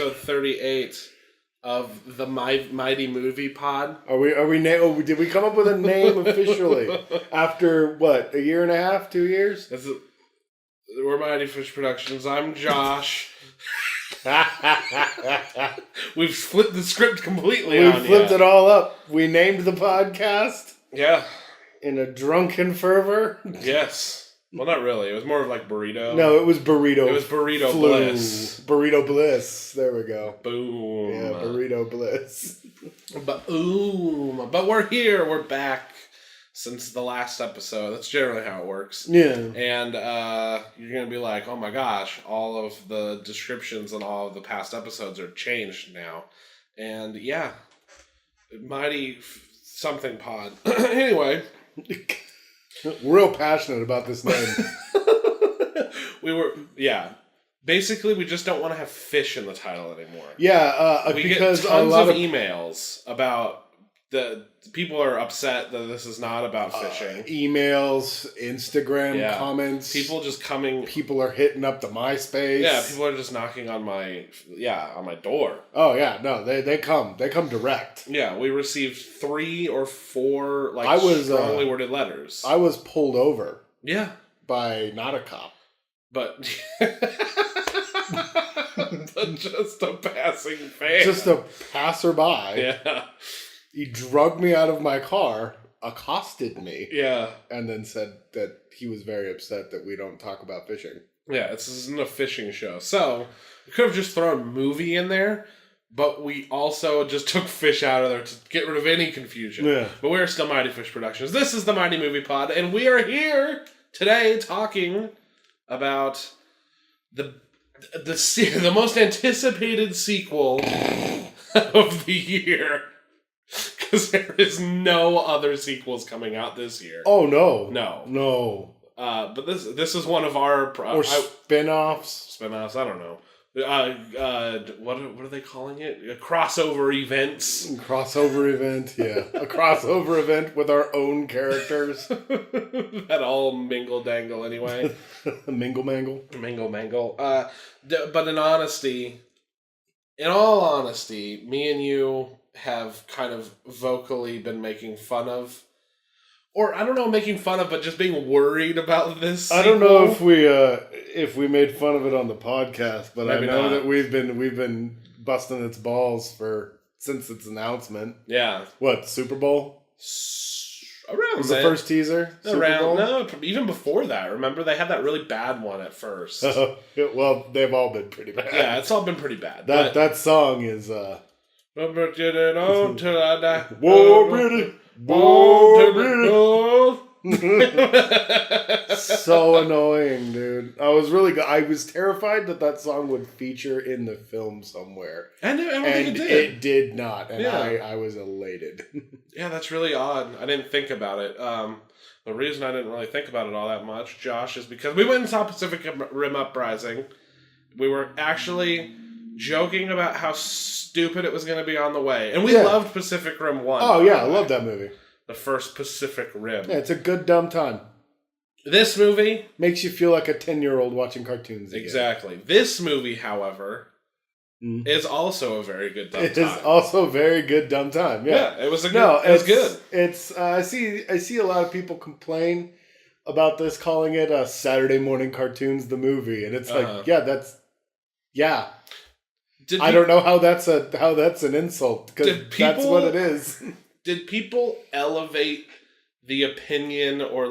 episode 38 of the Mighty Movie Pod. Did we come up with a name officially after what, a year and a half, 2 years? We're Mighty Fish Productions. I'm Josh. We've flipped the script completely. We've flipped it all up. We named the podcast. Yeah. In a drunken fervor. Yes. Well, not really. It was more of like burrito. No, it was burrito. It was burrito bliss. Burrito bliss. There we go. Boom. Yeah, burrito bliss. Boom. But we're here. We're back since the last episode. That's generally how it works. Yeah. And you're going to be like, oh my gosh, all of the descriptions and all of the past episodes are changed now. And yeah, Mighty something pod. Anyway. We're real passionate about this name. Basically, we just don't want to have fish in the title anymore. Yeah, we because get tons of emails about the people are upset that this is not about fishing. Emails, Instagram comments. People are hitting up the MySpace. Yeah, people are just knocking on my door. Oh yeah, no, they come direct. Yeah, we received 3 or 4 strongly worded letters. I was pulled over. Yeah, by not a cop, but just a passing fan, just a passerby. Yeah. He drugged me out of my car, accosted me, and then said that he was very upset that we don't talk about fishing. Yeah, this isn't a fishing show. So, we could have just thrown movie in there, but we also just took fish out of there to get rid of any confusion. Yeah. But we're still Mighty Fish Productions. This is the Mighty Movie Pod, and we are here today talking about the most anticipated sequel of the year. Because there is no other sequels coming out this year. Oh, no. No. But this is one of our... or spin-offs. Spin-offs, I don't know. What are they calling it? Crossover events. Crossover event, yeah. A crossover event with our own characters. That all mingle-dangle anyway. Mingle-mangle. Mingle-mangle. But in all honesty, me and you have kind of vocally been making fun of, or I don't know, making fun of, but just being worried about this sequel. I don't know if we made fun of it on the podcast, but maybe I know that we've been busting its balls since its announcement. Yeah. What, Super Bowl? Around was the first teaser? No, even before that. Remember, they had that really bad one at first. Well, they've all been pretty bad. Yeah, it's all been pretty bad. That song is... Till I die. So annoying, dude. I was terrified that song would feature in the film somewhere. And it did not. And I was elated. Yeah, that's really odd. I didn't think about it. The reason I didn't really think about it all that much, Josh, is because we went and saw Pacific Rim Uprising. We were actually joking about how stupid it was going to be on the way. And we loved Pacific Rim 1. Oh, yeah, I love that movie. The first Pacific Rim. Yeah, it's a good dumb time. This movie... makes you feel like a 10-year-old watching cartoons again. Exactly. This movie, however, is also a very good dumb time. It is also a very good dumb time, yeah. Yeah, it was good. It's I see a lot of people complain about this, calling it a Saturday morning cartoons, the movie. And it's like, yeah. I don't know how that's an insult, because that's what it is. Did people elevate the opinion or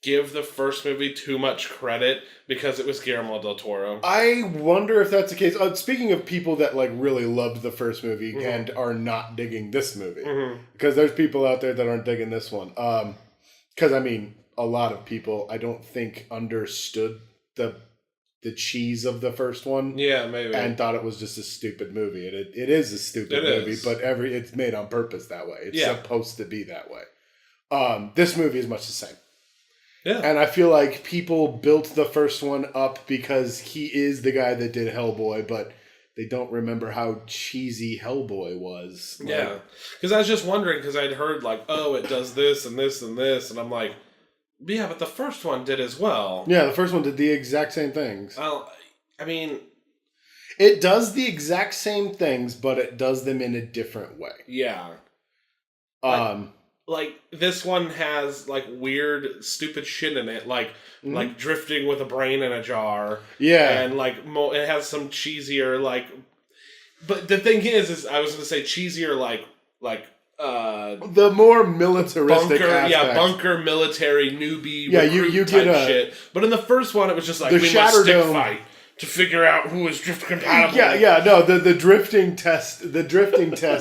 give the first movie too much credit because it was Guillermo del Toro? I wonder if that's the case. Speaking of people that really loved the first movie and are not digging this movie, because there's people out there that aren't digging this one. Because a lot of people I don't think understood the cheese of the first one. Yeah, maybe. And thought it was just a stupid movie. And it is a stupid movie, but it's made on purpose that way. It's supposed to be that way. This movie is much the same. Yeah. And I feel like people built the first one up because he is the guy that did Hellboy, but they don't remember how cheesy Hellboy was. Yeah. Because I was just wondering, because I'd heard it does this and this and this, and I'm like, yeah, but the first one did as well. Yeah, the first one did the exact same things. Well, It does the exact same things, but it does them in a different way. Yeah. Um, like this one has like weird, stupid shit in it, like drifting with a brain in a jar. Yeah, and like it has some cheesier like. But the thing is I was gonna say cheesier like the more militaristic bunker, aspects. bunker military newbie. Yeah, you type get shit. But in the first one, it was just like the we must stick Shatterdome fight to figure out who is drift compatible. No, the drifting test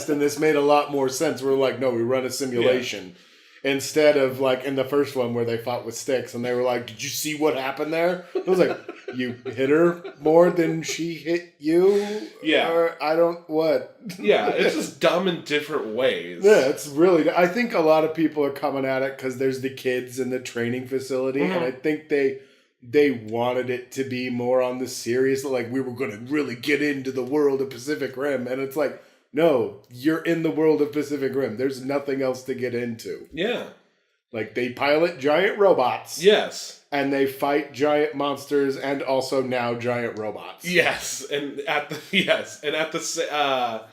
in this made a lot more sense. We're like, no, we run a simulation instead of like in the first one where they fought with sticks and they were like, did you see what happened there? I was like, you hit her more than she hit you? Yeah. Or I don't what? Yeah, it's just dumb in different ways. Yeah, it's really. I think a lot of people are coming at it because there's the kids in the training facility, and I think they wanted it to be more on the serious, like we were going to really get into the world of Pacific Rim, and it's like, no, you're in the world of Pacific Rim. There's nothing else to get into. Yeah. Like, they pilot giant robots. Yes. And they fight giant monsters and also now giant robots. Yes. And at the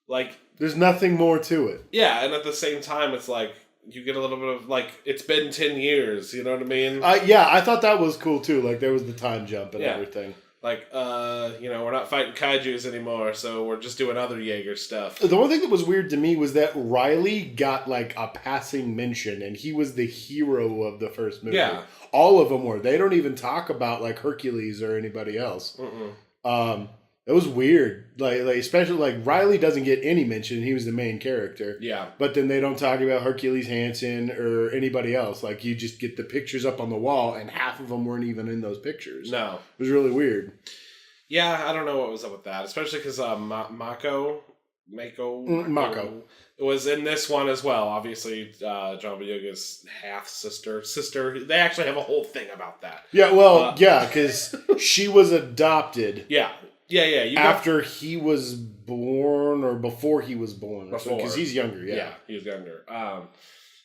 like... There's nothing more to it. Yeah, and at the same time, it's like, you get a little bit of, like, it's been 10 years, you know what I mean? Yeah, I thought that was cool, too. Like, there was the time jump and everything. Like, we're not fighting kaijus anymore, so we're just doing other Jaeger stuff. The one thing that was weird to me was that Riley got, like, a passing mention, and he was the hero of the first movie. Yeah. All of them were. They don't even talk about, like, Hercules or anybody else. It was weird. Like especially, like, Riley doesn't get any mention. He was the main character. Yeah. But then they don't talk about Hercules Hansen or anybody else. Like, you just get the pictures up on the wall, and half of them weren't even in those pictures. No. It was really weird. Yeah, I don't know what was up with that. Especially because Mako was in this one as well. Obviously, John Boyega's half-sister. They actually have a whole thing about that. Yeah, well, because she was adopted. Yeah. After he was born or before he was born. Because he's younger, Yeah, he's younger.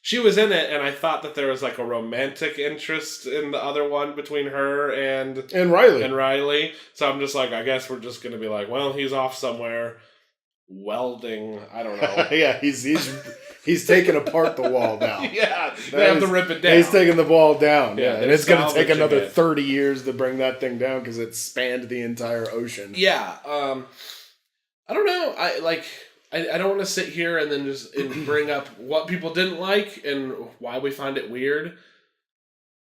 She was in it, and I thought that there was like a romantic interest in the other one between her and Riley. So I'm just like, I guess we're just going to be like, well, he's off somewhere welding. I don't know. Yeah, he's taking apart the wall now. Yeah, they have to rip it down. He's taking the wall down. Yeah, and it's going to take another 30 years to bring that thing down because it spanned the entire ocean. Yeah, I don't know. I don't want to sit here and then just bring up what people didn't like and why we find it weird.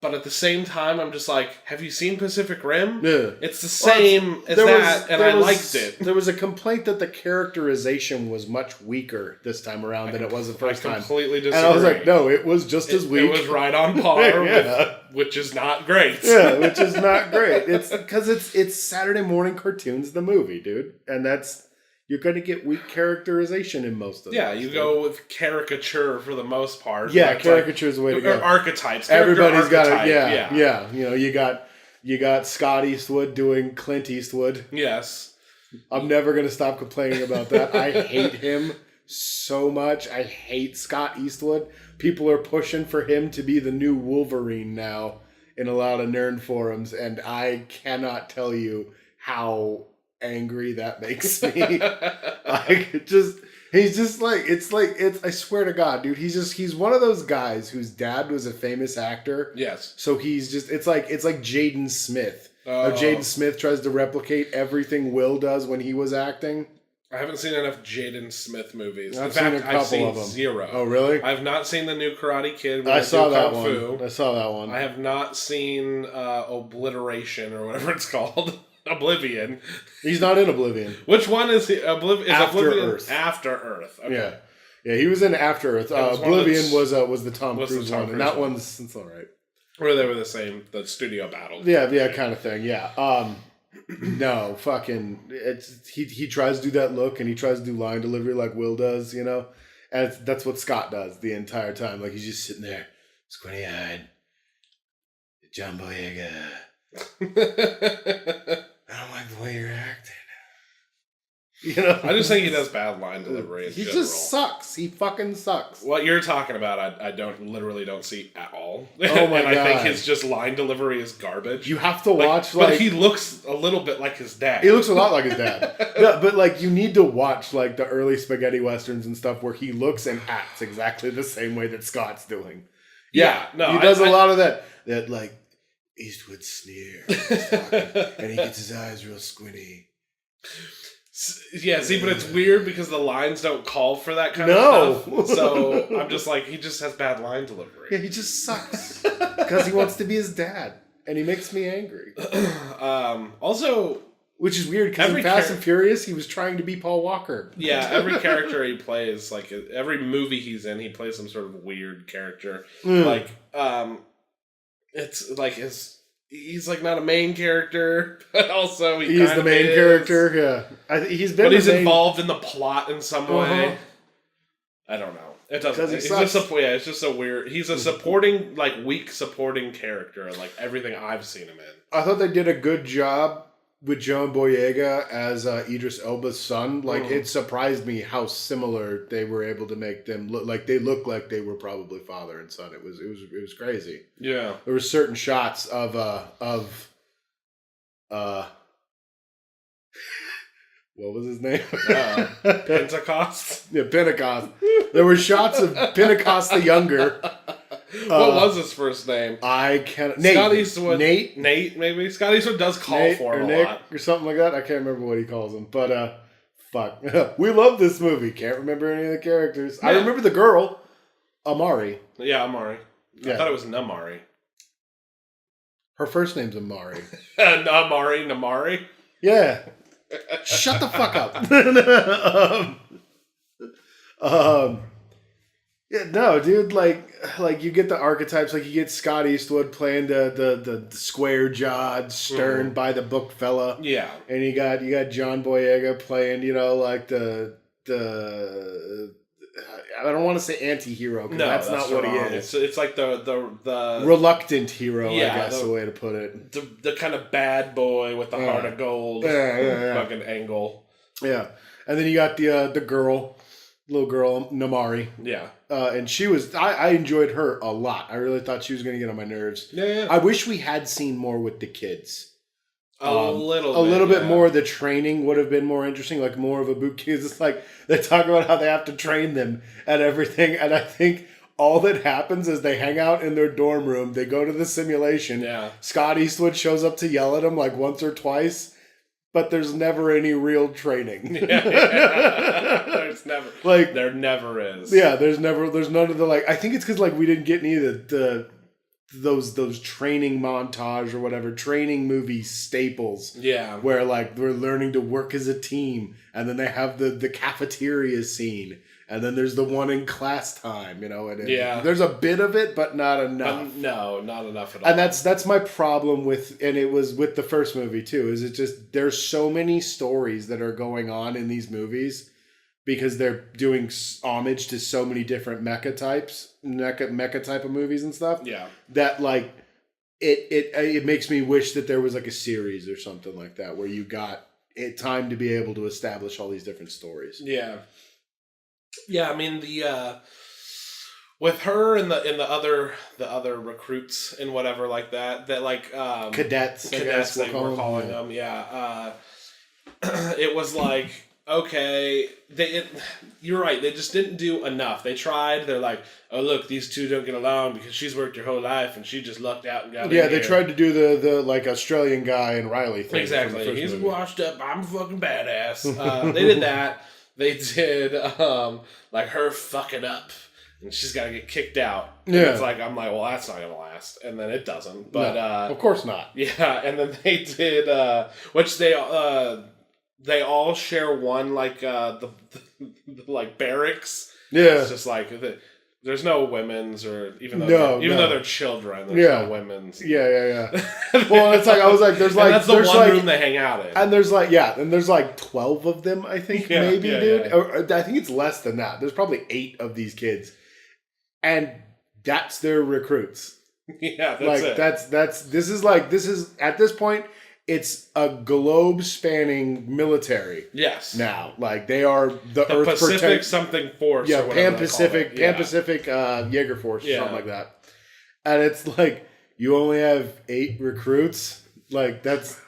But at the same time, I'm just like, have you seen Pacific Rim? Yeah. It's the same as that, and I liked it. There was a complaint that the characterization was much weaker this time around than it was the first time. I completely disagree. And I was like, no, it was just as weak. It was right on par, which is not great. Yeah, which is not great. It's because it's Saturday morning cartoons, the movie, dude. And you're going to get weak characterization in most of them. Yeah, you go with caricature for the most part. Yeah, caricature is the way to go. Or archetypes. Everybody's got it. Yeah. You know, you got Scott Eastwood doing Clint Eastwood. Yes. I'm never going to stop complaining about that. I hate him so much. I hate Scott Eastwood. People are pushing for him to be the new Wolverine now in a lot of nerd forums, and I cannot tell you how angry that makes me. I swear to God, dude, he's one of those guys whose dad was a famous actor. Yes. So it's like Jaden Smith. Jaden Smith tries to replicate everything Will does when he was acting. I haven't seen enough Jaden Smith movies. I've seen a couple of them. Zero. Oh, really? I've not seen the new Karate Kid. I saw that one. I have not seen Obliteration or whatever it's called. Oblivion. He's not in Oblivion. Which one is he? Oblivion? Earth. After Earth. Okay. Yeah, he was in After Earth. Oblivion was the Tom Cruise one, and that one's it's all right. Where they were the studio battle. Yeah, kind of thing. Yeah. No, fucking. He tries to do that look, and he tries to do line delivery like Will does, you know, and that's what Scott does the entire time. Like, he's just sitting there, squinty eyed. John Boyega. I don't like the way you're acting. You know, I just think he does bad line delivery in he general. just sucks. He fucking sucks. What you're talking about, I literally don't see at all. Oh my and God. I think his just line delivery is garbage. You have to watch but he looks a little bit like his dad. He looks a lot like his dad. Yeah, but like you need to watch like the early spaghetti westerns and stuff where he looks and acts exactly the same way that Scott's doing. Yeah, no, he does a lot of that. That like Eastwood sneer, and he gets his eyes real squinty. Yeah, see, but it's weird because the lines don't call for that kind of stuff. So I'm just like, he just has bad line delivery. Yeah, he just sucks because he wants to be his dad, and he makes me angry. Also, which is weird because in Fast and Furious, he was trying to be Paul Walker. Yeah, every character he plays, like every movie he's in, he plays some sort of weird character. Like, it's like he's like not a main character, but also he's the main character. Yeah, he's involved in the plot in some way. I don't know. It doesn't. It's just so weird. He's a supporting, like weak supporting character, like everything I've seen him in. I thought they did a good job with John Boyega as Idris Elba's son. Like it surprised me how similar they were able to make them look. Like they looked like they were probably father and son. It was crazy. Yeah, there were certain shots of what was his name? Pentecost. Yeah, Pentecost. There were shots of Pentecost the younger. What was his first name? I can't. Nate. Scott Eastwood. Nate, maybe. Scott Eastwood does call Nate for him Nick a lot. Or something like that. I can't remember what he calls him. But, fuck. We love this movie. Can't remember any of the characters. Yeah. I remember the girl, Amari. Yeah, Amari. I thought it was Namari. Her first name's Amari. Namari? Yeah. Shut the fuck up. Yeah, no, dude. Like you get the archetypes. Like you get Scott Eastwood playing the square jawed, stern by the book fella. Yeah, and you got John Boyega playing, like the I don't want to say anti-hero because that's not what he is. It's like the reluctant hero. I guess the way to put it. The kind of bad boy with the heart of gold. Fucking angle. Yeah, and then you got the little girl, Namari. Yeah. And she was, I enjoyed her a lot. I really thought she was going to get on my nerves. Yeah. I wish we had seen more with the kids. A little bit more. The training would have been more interesting, like more of a boot camp. It's like they talk about how they have to train them and everything. And I think all that happens is they hang out in their dorm room. They go to the simulation. Yeah. Scott Eastwood shows up to yell at them like once or twice. But there's never any real training. There's never there never is. Yeah, there's none of the I think it's because we didn't get any of those training montage or whatever training movie staples. Yeah, where we're learning to work as a team, and then they have the cafeteria scene. And then there's the one in class time, and there's a bit of it, but not enough. No, not enough at all. And that's my problem with, and it was with the first movie too, is it just, there's so many stories that are going on in these movies because they're doing homage to so many different mecha type of movies and stuff. Yeah. That it makes me wish that there was a series or something like that where you got time to be able to establish all these different stories. Yeah. Yeah, I mean with her and the other recruits and whatever like that cadets they were calling them. Yeah, it was okay. You're right. They just didn't do enough. They tried. They're like, oh look, these two don't get along because she's worked her whole life and she just lucked out and got in here. They tried to do the Australian guy and Riley thing. Exactly. He's washed up. I'm a fucking badass. They did that. They did her fucking up and she's got to get kicked out. Yeah. It's I'm well, that's not going to last. And then it doesn't. But no, of course not. Yeah, and then they did which they all share one the barracks. Yeah. It's just there's no women's or even though they're children, there's no women's. Yeah. Well, it's I was there's that's the one room they hang out in. And there's and there's 12 of them, I think, dude. Yeah. Or, I think it's less than that. There's probably 8 of these kids. And that's their recruits. Yeah, that's it. This is at this point, it's a globe-spanning military. Yes. Now, like they are the Earth Pacific something force. Yeah, or Pan-Pacific, yeah. Pan-Pacific Jaeger Force, or something like that. And it's like you only have 8 recruits. Like that's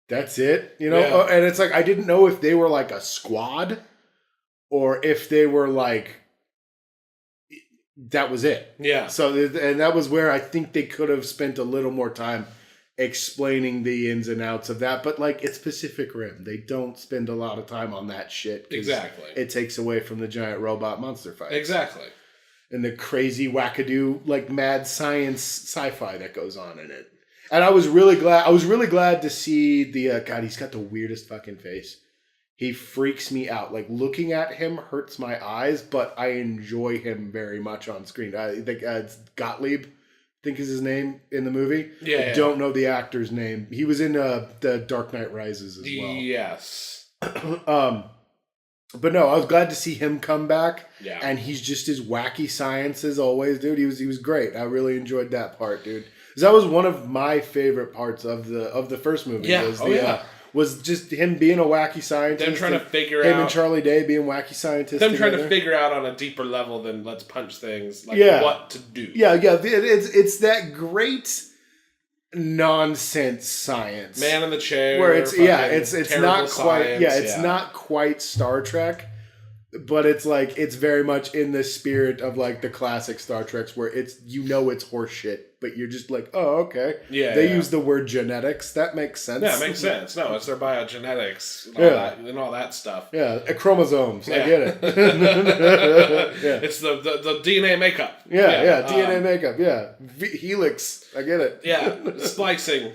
it, you know. Yeah. And it's like I didn't know if they were like a squad or if they were like that was it. Yeah. So and that was where I think they could have spent a little more time explaining the ins and outs of that, but like it's Pacific Rim. They don't spend a lot of time on that shit. Exactly. It takes away from the giant robot monster fight. Exactly. And the crazy wackadoo, like mad science sci-fi that goes on in it. And I was really glad to see the God, he's got the weirdest fucking face. He freaks me out. Like looking at him hurts my eyes, but I enjoy him very much on screen. I think it's Gottlieb. I think is his name in the movie. Yeah, I don't know the actor's name. He was in the Dark Knight Rises as well. Yes. But no, I was glad to see him come back. Yeah. And he's just as wacky science as always, dude. He was great. I really enjoyed that part, dude. 'Cause that was one of my favorite parts of the first movie. Yeah. Was just him being a wacky scientist. Them trying to figure out... Him and Charlie Day being wacky scientists Them together. trying to figure out on a deeper level than let's punch things. Like what to do. Yeah. It's that great nonsense science. Man in the chair. Where it's not quite... Science, it's not quite Star Trek. But it's like, it's very much in the spirit of like the classic Star Treks where it's, it's horseshit, but you're just like, oh, okay. Yeah. They use the word genetics. That makes sense. Yeah, it makes sense. No, it's their biogenetics and all that stuff. Yeah, chromosomes. I get it. Yeah. It's the DNA makeup. Yeah, DNA makeup. Yeah. Helix. I get it. Yeah, splicing.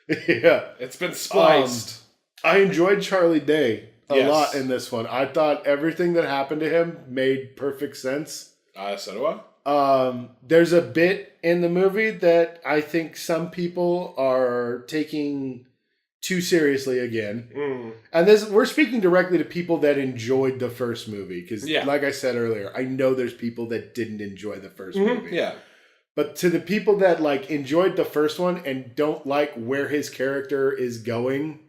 Yeah. It's been spliced. I enjoyed Charlie Day a lot in this one. I thought everything that happened to him made perfect sense. So do I. There's a bit in the movie that I think some people are taking too seriously again. And we're speaking directly to people that enjoyed the first movie. Because like I said earlier, I know there's people that didn't enjoy the first movie. Yeah. But to the people that like enjoyed the first one and don't like where his character is going,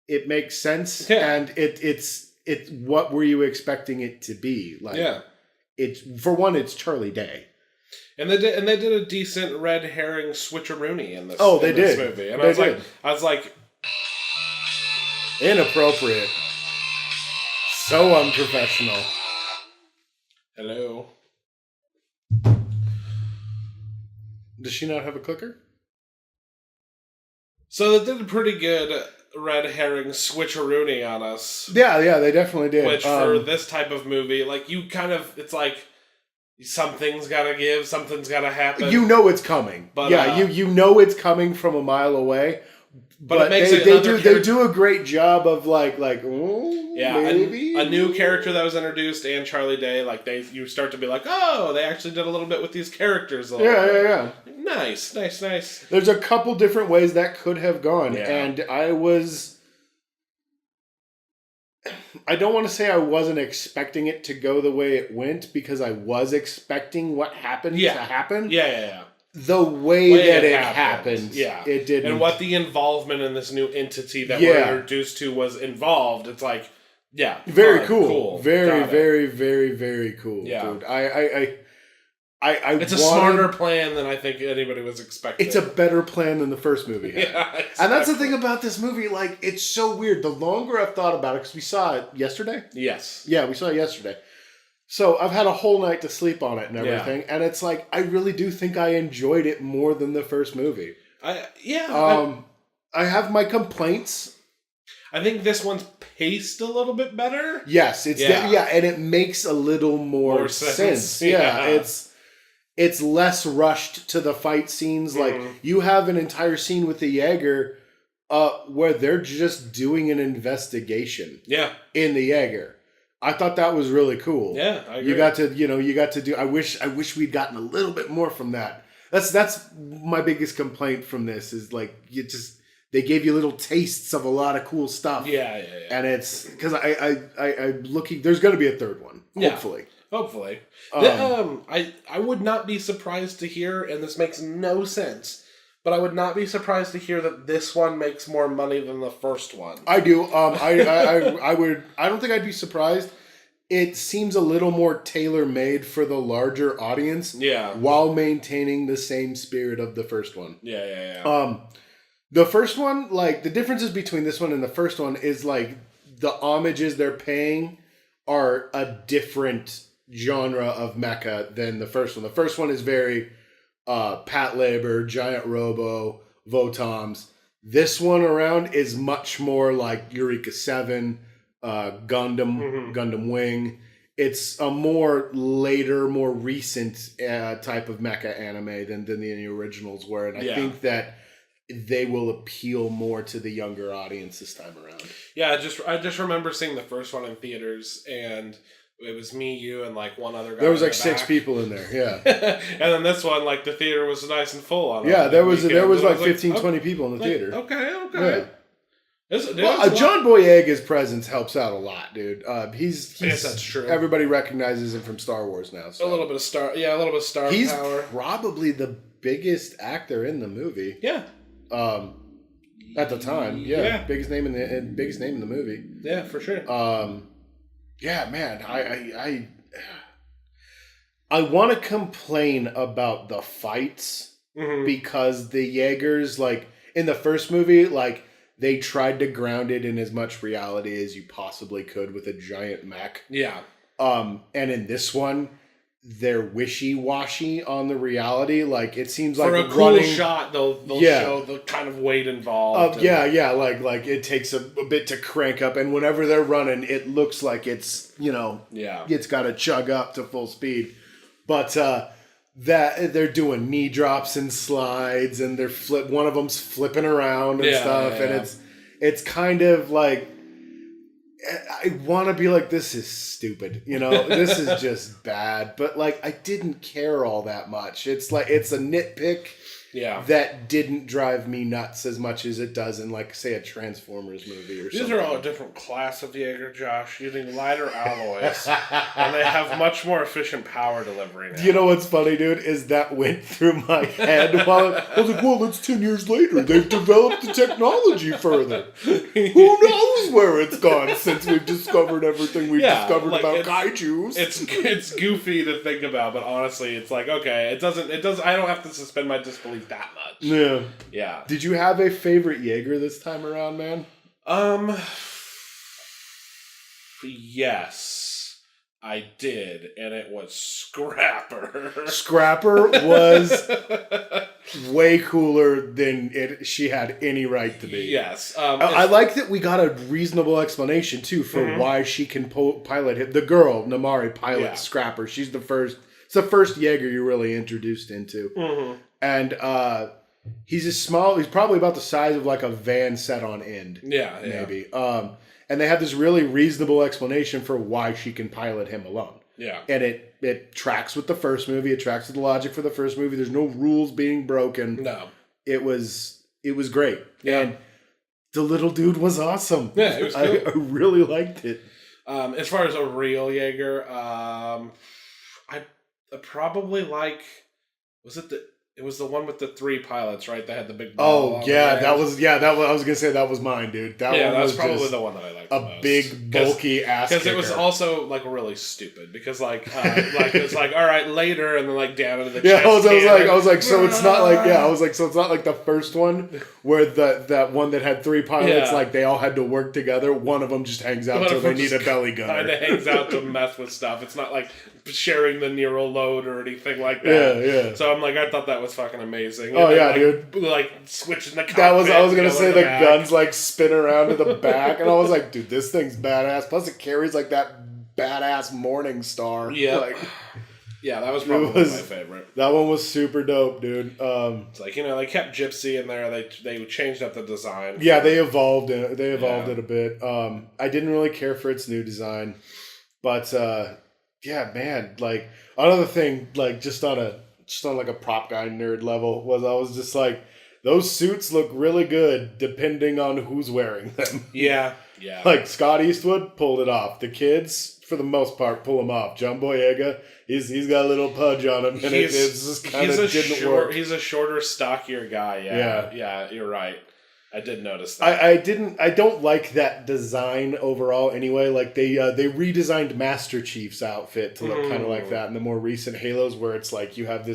it makes sense, and it's what were you expecting it to be? Like, it's for one, it's Charlie Day, and they did a decent red herring switcheroony in this. This movie, and I was like, inappropriate, so unprofessional. Hello. Does she not have a clicker? So they did a pretty good red herring switcheroony on us. Yeah, they definitely did. Which for this type of movie, like you kind of, it's like something's gotta give, something's gotta happen. You know it's coming. But you know it's coming from a mile away. But it makes they do a great job of maybe a new character that was introduced and Charlie Day, like you start to be like, oh, they actually did a little bit with these characters. Yeah. Nice. There's a couple different ways that could have gone, and I don't want to say I wasn't expecting it to go the way it went because I was expecting what happened to happen. Yeah. The way that it happened. It didn't. And what the involvement in this new entity that we're introduced to was involved. It's like, very cool. Very, very, very, very cool. Yeah. Dude. It's a smarter plan than I think anybody was expecting. It's a better plan than the first movie had. Exactly. And that's the thing about this movie. Like, it's so weird. The longer I've thought about it, because we saw it yesterday. Yes. Yeah, we saw it yesterday. So I've had a whole night to sleep on it and everything. And it's like, I really do think I enjoyed it more than the first movie. I have my complaints. I think this one's paced a little bit better. Yes, and it makes a little more sense. Yeah, it's less rushed to the fight scenes. Like, you have an entire scene with the Jaeger where they're just doing an investigation. Yeah. In the Jaeger. I thought that was really cool. Yeah, I agree. You got to do. I wish we'd gotten a little bit more from that. That's my biggest complaint from this is like they gave you little tastes of a lot of cool stuff. Yeah. And it's because I'm looking. There's going to be a third one. Hopefully. I would not be surprised to hear, and this makes no sense, But I would not be surprised to hear that this one makes more money than the first one. I do. I don't think I'd be surprised. It seems a little more tailor-made for the larger audience. Yeah. While maintaining the same spirit of the first one. Yeah. The first one, like, the differences between this one and the first one is, like, the homages they're paying are a different genre of mecha than the first one. The first one is very Pat Labor, Giant Robo, Votoms. This one around is much more like Eureka 7, Gundam Wing. It's a more later, more recent type of mecha anime than the originals were. And I think that they will appeal more to the younger audience this time around. Yeah, I just remember seeing the first one in theaters, and it was me, you, and like one other guy. There was like 6 people in there, yeah. And then this one, like the theater was nice and full on. Yeah, there was like 15, 20 people in the theater. Okay. Yeah. John Boyega's presence helps out a lot, dude. He's I guess that's true. Everybody recognizes him from Star Wars now. So. A little bit of star power. He's probably the biggest actor in the movie. Yeah. At the time, yeah. Biggest name in the movie. Yeah, for sure. Yeah, man. I want to complain about the fights because the Jaegers, like in the first movie, like they tried to ground it in as much reality as you possibly could with a giant mech. Yeah. And in this one, they're wishy-washy on the reality. Like, it seems like for a cool shot, they'll show the kind of weight involved. Like it takes a bit to crank up, and whenever they're running, it looks like it's, it's got to chug up to full speed. But that they're doing knee drops and slides, and one of them's flipping around and stuff, and it's kind of like, I want to be like, this is stupid, this is just bad, but like I didn't care all that much. It's like it's a nitpick that didn't drive me nuts as much as it does in, like, say, a Transformers movie or something. These are all a different class of Jaeger, Josh, using lighter alloys, and they have much more efficient power delivery now. You know what's funny, dude, is that went through my head while I was like, well, that's 10 years later. They've developed the technology further. Who knows where it's gone since we've discovered everything we've discovered about kaijus. It's goofy to think about, but honestly, it's like, okay, it doesn't, I don't have to suspend my disbelief that much. Yeah. Did you have a favorite Jaeger this time around, man? Yes, I did, and it was Scrapper. Scrapper was way cooler than she had any right to be. Yes. I like that we got a reasonable explanation, too, for why she can pilot him. The girl, Namari, pilots Scrapper. She's the first... It's the first Jaeger you're really introduced into. And he's small. He's probably about the size of like a van set on end. Yeah, maybe. And they have this really reasonable explanation for why she can pilot him alone. Yeah, and it tracks with the first movie. It tracks with the logic for the first movie. There's no rules being broken. No, it was great. Yeah, and the little dude was awesome. Yeah, it was cool. I really liked it. As far as a real Jaeger, I probably like. It was the one with the 3 pilots, right? That had the big ball. That was I was gonna say that was mine, dude. That was probably the one that I liked the most. A big bulky ass. Because it was also like really stupid. Because like it's like, all right, later, and then like down into the chest. I was like, so it's not like so it's not like the first one where that one that had 3 pilots, like they all had to work together. One of them just hangs out until they need a belly gunner. Kind of hangs out to mess with stuff. It's not like sharing the Nero load or anything like that. Yeah. So I'm like, I thought that was fucking amazing. Oh, then, dude. Like switching the cockpit. I was gonna say the guns like spin around to the back, and I was like, dude, this thing's badass. Plus, it carries like that badass Morning Star. Yeah. Yeah, that was probably my favorite. That one was super dope, dude. It's like, they kept Gypsy in there. They changed up the design. Yeah, they evolved it. They evolved it a bit. I didn't really care for its new design, but yeah, man. Like another thing, like just on like a prop guy nerd level, was I was just like, those suits look really good depending on who's wearing them. Yeah. Like Scott Eastwood pulled it off. The kids for the most part, pull him off. John Boyega, he's got a little pudge on him, and it just kind of didn't work. He's a shorter, stockier guy. Yeah, you're right. I did notice that. I don't like that design overall. Anyway, like they redesigned Master Chief's outfit to look kind of like that in the more recent Halos, where it's like you have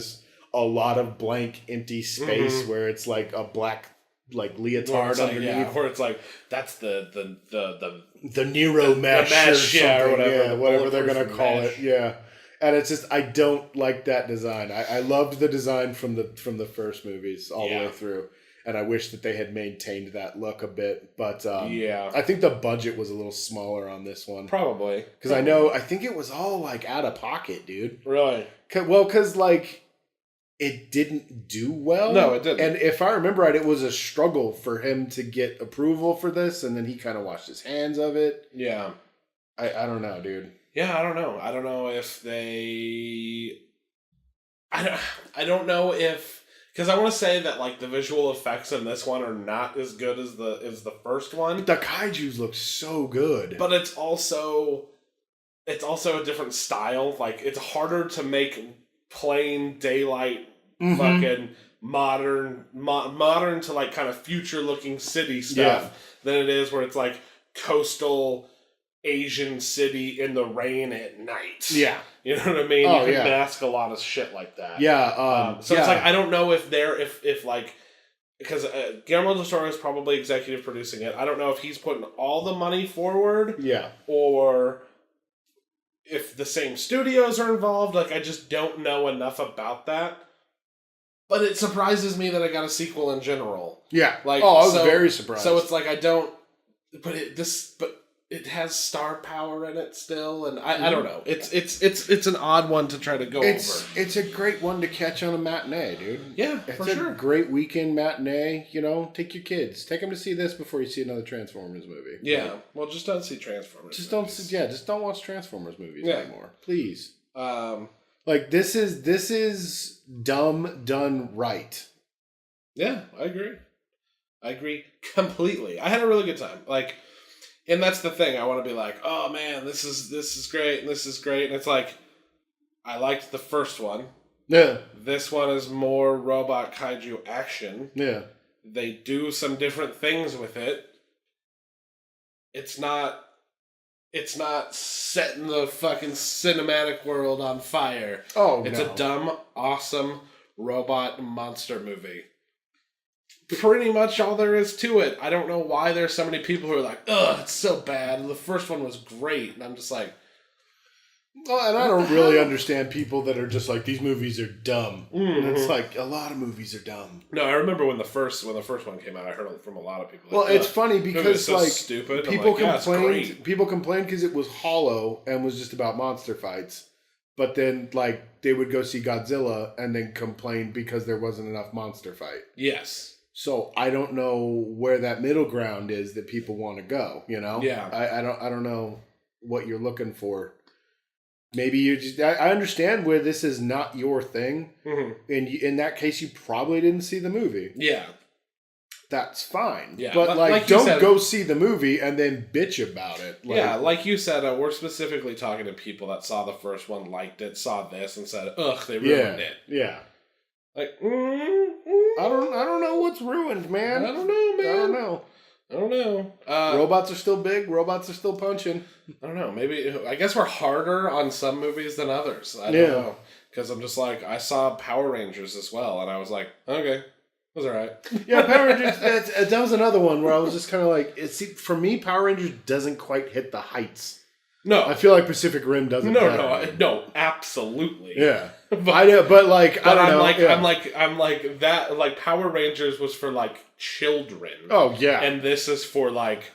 a lot of blank, empty space where it's like a black leotard underneath. Where it's like that's the Nero mesh or something, or whatever, whatever they're gonna call it. Yeah, and it's just I don't like that design. I loved the design from the first movies all the way through, and I wish that they had maintained that look a bit. But I think the budget was a little smaller on this one, probably because I think it was all like out of pocket, dude. Really? Because like. It didn't do well. No, it didn't. And if I remember right, it was a struggle for him to get approval for this, and then he kind of washed his hands of it. Yeah. I don't know, dude. Yeah, I don't know. I don't know if they... I don't know if... Because I want to say that like the visual effects in this one are not as good as the first one. The kaijus look so good. But it's also a different style. Like, it's harder to make plain daylight fucking modern to like kind of future looking city stuff than it is where it's like coastal Asian city in the rain at night. Yeah. You know what I mean? You can mask a lot of shit like that. Yeah. So it's like, I don't know if because Guillermo del Toro is probably executive producing it. I don't know if he's putting all the money forward. Yeah. Or if the same studios are involved. Like, I just don't know enough about that. But it surprises me that I got a sequel in general. Yeah. Like, I was very surprised. So it's like, I don't... But it has star power in it still, and I don't know. It's an odd one to try to go over. It's a great one to catch on a matinee, dude. Yeah, it's for sure. a great weekend matinee. You know, take your kids, take them to see this before you see another Transformers movie. Yeah, well, just don't see Transformers. Just don't watch Transformers movies anymore, please. Like this is dumb done right. Yeah, I agree completely. I had a really good time. Like. And that's the thing. I want to be like, oh man, this is great, and this is great. And it's like, I liked the first one. Yeah. This one is more robot kaiju action. Yeah. They do some different things with it. It's not setting the fucking cinematic world on fire. Oh, it's a dumb, awesome robot monster movie. Pretty much all there is to it. I don't know why there's so many people who are like, ugh, it's so bad. The first one was great. And I'm just like... Well, and I don't really understand people that are just like, these movies are dumb. And it's like, a lot of movies are dumb. No, I remember when the first one came out, I heard it from a lot of people. Like, well, it's funny because so like stupid. People complained because it was hollow and was just about monster fights. But then like they would go see Godzilla and then complain because there wasn't enough monster fight. Yes. So I don't know where that middle ground is that people want to go, you know? Yeah. I don't know what you're looking for. Maybe you just... I understand where this is not your thing. Mm-hmm. And in that case, you probably didn't see the movie. Yeah. That's fine. Yeah. But like don't go see the movie and then bitch about it. Like, yeah, like you said, we're specifically talking to people that saw the first one, liked it, saw this, and said, ugh, they ruined it. Yeah. Like, I don't know what's ruined, man. I don't know, man. I don't know. Robots are still big. Robots are still punching. I don't know. Maybe, I guess we're harder on some movies than others. I don't know. Because I'm just like, I saw Power Rangers as well, and I was like, okay, it was alright. Yeah, Power Rangers, that was another one where I was just kind of like, for me, Power Rangers doesn't quite hit the heights. No, I feel like Pacific Rim doesn't. No, absolutely. Yeah, but I'm like that. Like Power Rangers was for like children. Oh yeah, and this is for like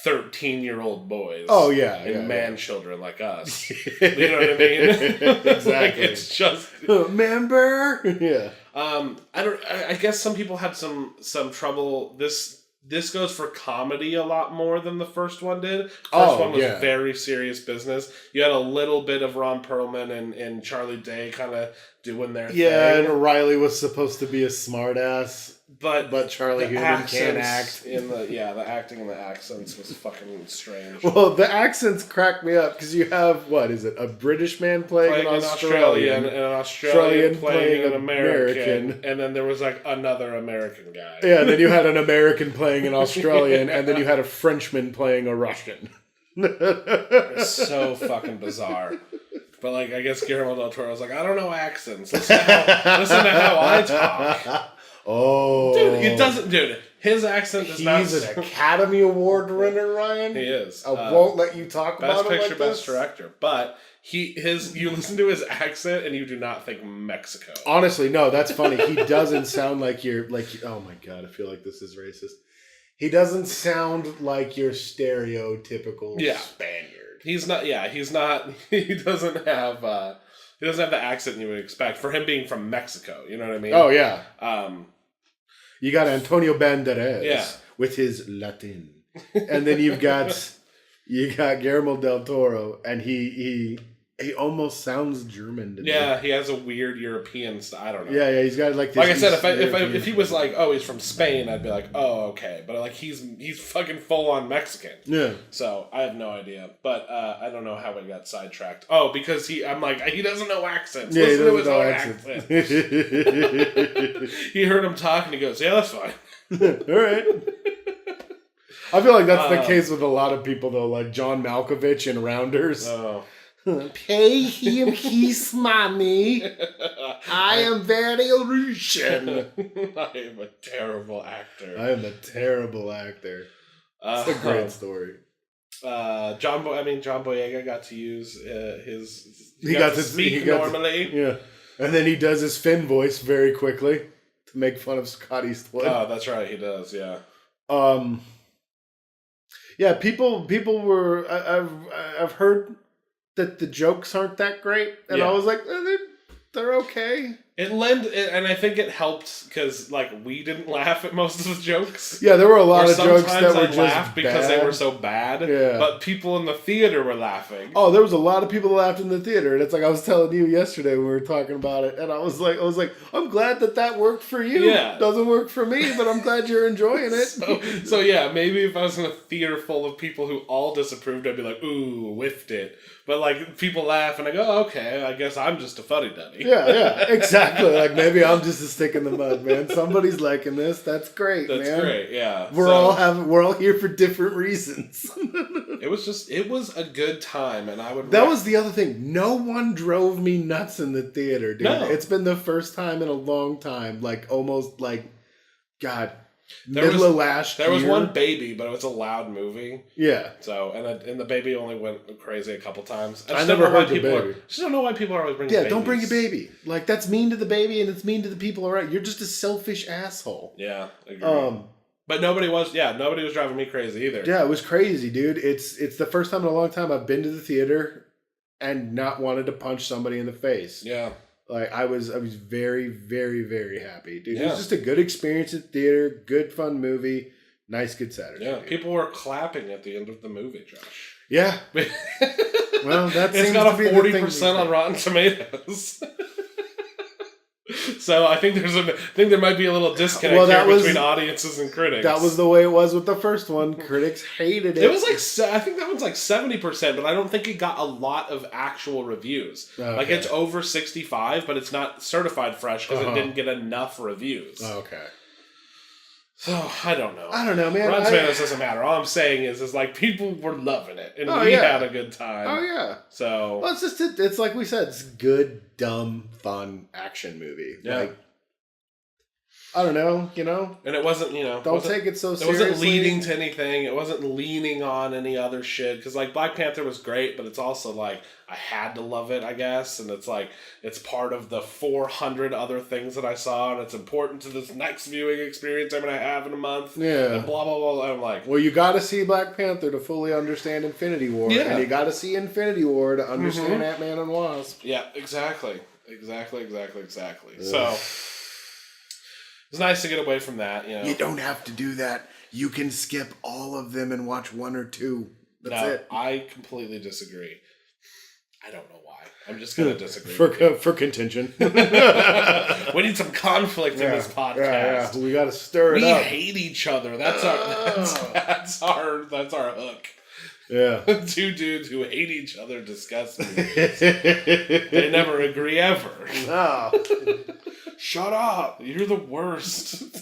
13-year-old boys. Oh yeah, and man children like us. You know what I mean? Exactly. Like, it's just remember. Yeah. I guess some people had some trouble. This goes for comedy a lot more than the first one did. First one was very serious business. You had a little bit of Ron Perlman and Charlie Day kind of doing their thing. Yeah, and Riley was supposed to be a smartass. But Charlie Hunnam can't act. The acting and the accents was fucking strange. Well, the accents crack me up because you have, what is it, a British man playing an Australian, and an Australian playing an American, and then there was like another American guy. Yeah, and then you had an American playing an Australian, and then you had a Frenchman playing a Russian. It's so fucking bizarre. But like, I guess Guillermo del Toro was like, I don't know accents. Listen to how I talk. Oh, dude, it doesn't. Dude, his accent does not. He's an Academy Award winner, Ryan. He is. I won't let you talk about Best him Picture, like Best this. Director. But you listen to his accent and you do not think Mexico. Honestly, no, that's funny. He doesn't sound like you're like. Oh my god, I feel like this is racist. He doesn't sound like your stereotypical Spaniard. He's not. Yeah, he's not. He doesn't have. He doesn't have the accent you would expect for him being from Mexico. You know what I mean? Oh yeah. You got Antonio Banderas with his Latin, and then you got Guillermo del Toro, and he almost sounds German to me. Yeah, he has a weird European style. I don't know. Yeah, he's got like this. Like I said, if he was like, oh, he's from Spain, I'd be like, oh, okay. But like he's fucking full on Mexican. Yeah. So I have no idea, but I don't know how he got sidetracked. Oh, because I'm like, he doesn't know accents. Yeah, Listen to his own accent. He heard him talk and he goes, yeah, that's fine. All right. I feel like that's the case with a lot of people though, like John Malkovich in Rounders. Oh. Pay him his money. I am very Russian. I am a terrible actor. It's a great story. John Boyega got to use he got to speak normally. Yeah. And then he does his Finn voice very quickly to make fun of Scott Eastwood. Oh, that's right, he does, yeah. Yeah, people were I've heard that the jokes aren't that great, and I was like, they're okay. And I think it helped because like we didn't laugh at most of the jokes. Yeah, there were a lot of jokes that were just laughed because bad. They were so bad. Yeah, but people in the theater were laughing. Oh, there was a lot of people that laughed in the theater, and it's like I was telling you yesterday when we were talking about it, and I was like, I'm glad that worked for you. Yeah, doesn't work for me, but I'm glad you're enjoying it. so yeah, maybe if I was in a theater full of people who all disapproved, I'd be like, ooh, whiffed it. But like people laugh, and I go, oh, okay, I guess I'm just a fuddy duddy. Yeah, exactly. Like maybe I'm just a stick in the mud, man. Somebody's liking this. That's great, man. That's great. Yeah, we're all here for different reasons. It was a good time, and I would. That was the other thing. No one drove me nuts in the theater, dude. No. It's been the first time in a long time, like almost like, God. Middle of last year. There was one baby, but it was a loud movie. Yeah. So, and the baby only went crazy a couple times. I never heard the baby. I just don't know why people are always bringing babies. Yeah, don't bring a baby. Like, that's mean to the baby, and it's mean to the people around. You're just a selfish asshole. Yeah, agree. But nobody was driving me crazy either. Yeah, it was crazy, dude. It's the first time in a long time I've been to the theater and not wanted to punch somebody in the face. Yeah. Like, I was very, very, very happy, dude. Yeah. It was just a good experience at the theater, good, fun movie, nice, good Saturday. Yeah, people were clapping at the end of the movie, Josh. Yeah. Well, that it's got a 40% on Rotten Tomatoes. So I think there might be a little disconnect between audiences and critics. That was the way it was with the first one. Critics hated it. It was like I think that one's like 70%, but I don't think it got a lot of actual reviews. Okay. Like it's over 65, but it's not certified fresh because it didn't get enough reviews. Okay. So I don't know. Man. Rotten Tomatoes doesn't matter. All I'm saying is like people were loving it, and we had a good time. Oh yeah. So well, it's like we said, it's a good, dumb, fun action movie. Yeah. Like, I don't know, And it wasn't, Don't take it so seriously. It wasn't leading to anything. It wasn't leaning on any other shit. Because, like, Black Panther was great, but it's also, like, I had to love it, I guess. And it's, like, it's part of the 400 other things that I saw. And it's important to this next viewing experience I'm going to have in a month. Yeah. And blah, blah, blah. I'm like... Well, you got to see Black Panther to fully understand Infinity War. Yeah. And you got to see Infinity War to understand Ant-Man and Wasp. Yeah, exactly. So... It's nice to get away from that, You don't have to do that. You can skip all of them and watch one or two. That's it. I completely disagree. I don't know why. I'm just going to disagree. For contention. We need some conflict in this podcast. Yeah. We got to stir it up. We hate each other. That's our hook. Yeah. Two dudes who hate each other discuss movies. They never agree ever. No. Shut up. You're the worst.